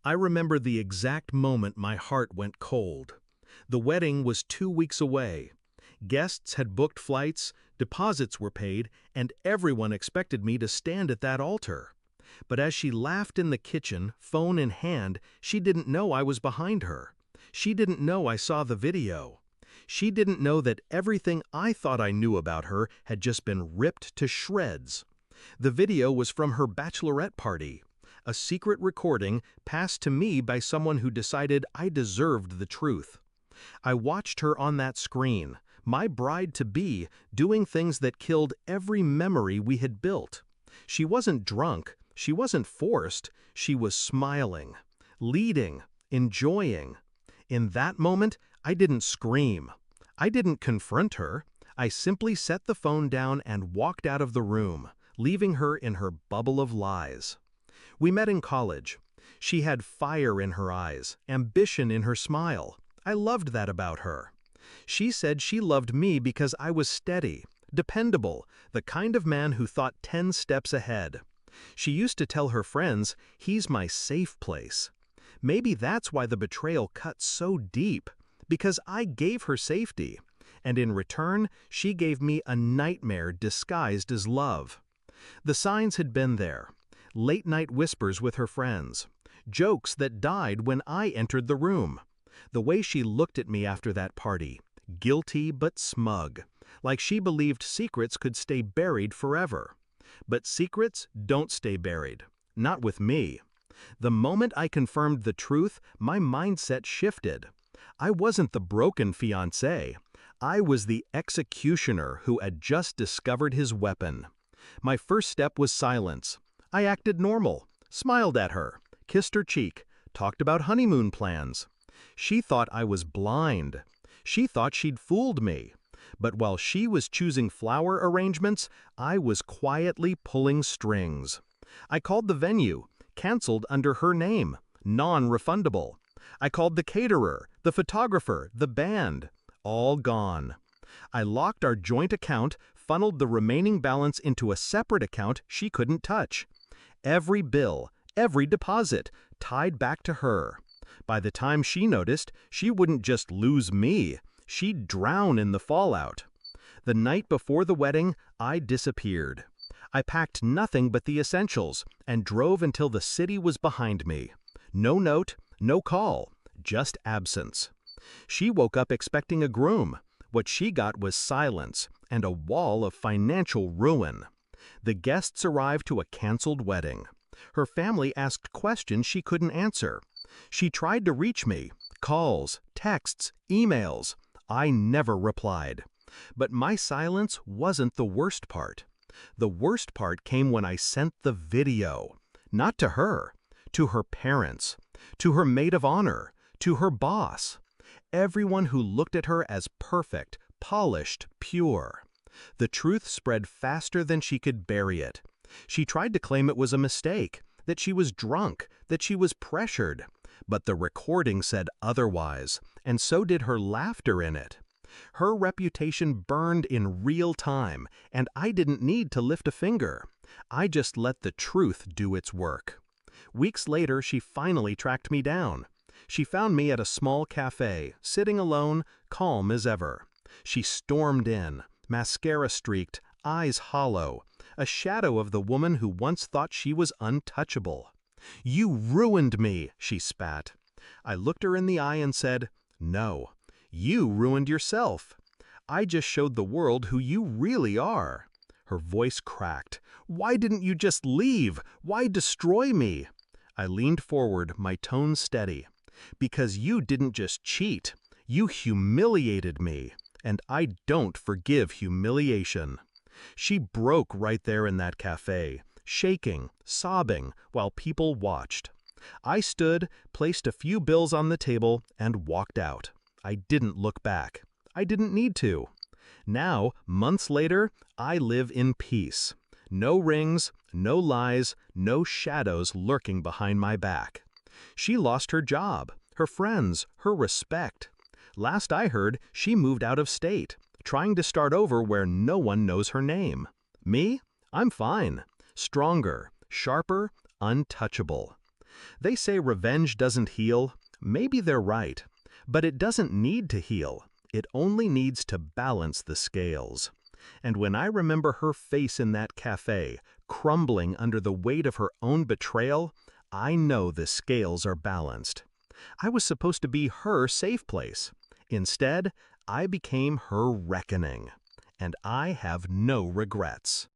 I remember the exact moment my heart went cold. The wedding was 2 weeks away. Guests had booked flights, deposits were paid, and everyone expected me to stand at that altar. But as she laughed in the kitchen, phone in hand, she didn't know I was behind her. She didn't know I saw the video. She didn't know that everything I thought I knew about her had just been ripped to shreds. The video was from her bachelorette party, a secret recording passed to me by someone who decided I deserved the truth. I watched her on that screen, my bride-to-be, doing things that killed every memory we had built. She wasn't drunk, she wasn't forced, she was smiling, leading, enjoying. In that moment, I didn't scream. I didn't confront her. I simply set the phone down and walked out of the room, leaving her in her bubble of lies. We met in college. She had fire in her eyes, ambition in her smile. I loved that about her. She said she loved me because I was steady, dependable, the kind of man who thought 10 steps ahead. She used to tell her friends, "He's my safe place." Maybe that's why the betrayal cut so deep, because I gave her safety, and in return, she gave me a nightmare disguised as love. The signs had been there. Late-night whispers with her friends. Jokes that died when I entered the room. The way she looked at me after that party, guilty but smug, like she believed secrets could stay buried forever. But secrets don't stay buried. Not with me. The moment I confirmed the truth, my mindset shifted. I wasn't the broken fiancé. I was the executioner who had just discovered his weapon. My first step was silence. I acted normal, smiled at her, kissed her cheek, talked about honeymoon plans. She thought I was blind. She thought she'd fooled me. But while she was choosing flower arrangements, I was quietly pulling strings. I called the venue, canceled under her name, non-refundable. I called the caterer, the photographer, the band, all gone. I locked our joint account, funneled the remaining balance into a separate account she couldn't touch. Every bill, every deposit, tied back to her. By the time she noticed, she wouldn't just lose me, she'd drown in the fallout. The night before the wedding, I disappeared. I packed nothing but the essentials and drove until the city was behind me. No note, no call, just absence. She woke up expecting a groom. What she got was silence and a wall of financial ruin. The guests arrived to a canceled wedding. Her family asked questions she couldn't answer. She tried to reach me, calls, texts, emails. I never replied. But my silence wasn't the worst part. The worst part came when I sent the video. Not to her, to her parents, to her maid of honor, to her boss. Everyone who looked at her as perfect, polished, pure. The truth spread faster than she could bury it. She tried to claim it was a mistake, that she was drunk, that she was pressured. But the recording said otherwise, and so did her laughter in it. Her reputation burned in real time, and I didn't need to lift a finger. I just let the truth do its work. Weeks later, she finally tracked me down. She found me at a small cafe, sitting alone, calm as ever. She stormed in, mascara streaked, eyes hollow, a shadow of the woman who once thought she was untouchable. "You ruined me," she spat. I looked her in the eye and said, "No, you ruined yourself. I just showed the world who you really are." Her voice cracked. "Why didn't you just leave? Why destroy me?" I leaned forward, my tone steady. "Because you didn't just cheat. You humiliated me. And I don't forgive humiliation." She broke right there in that cafe, shaking, sobbing, while people watched. I stood, placed a few bills on the table, and walked out. I didn't look back. I didn't need to. Now, months later, I live in peace. No rings, no lies, no shadows lurking behind my back. She lost her job, her friends, her respect. Last I heard, she moved out of state, trying to start over where no one knows her name. Me? I'm fine. Stronger, sharper, untouchable. They say revenge doesn't heal. Maybe they're right. But it doesn't need to heal. It only needs to balance the scales. And when I remember her face in that cafe, crumbling under the weight of her own betrayal, I know the scales are balanced. I was supposed to be her safe place. Instead, I became her reckoning. And I have no regrets.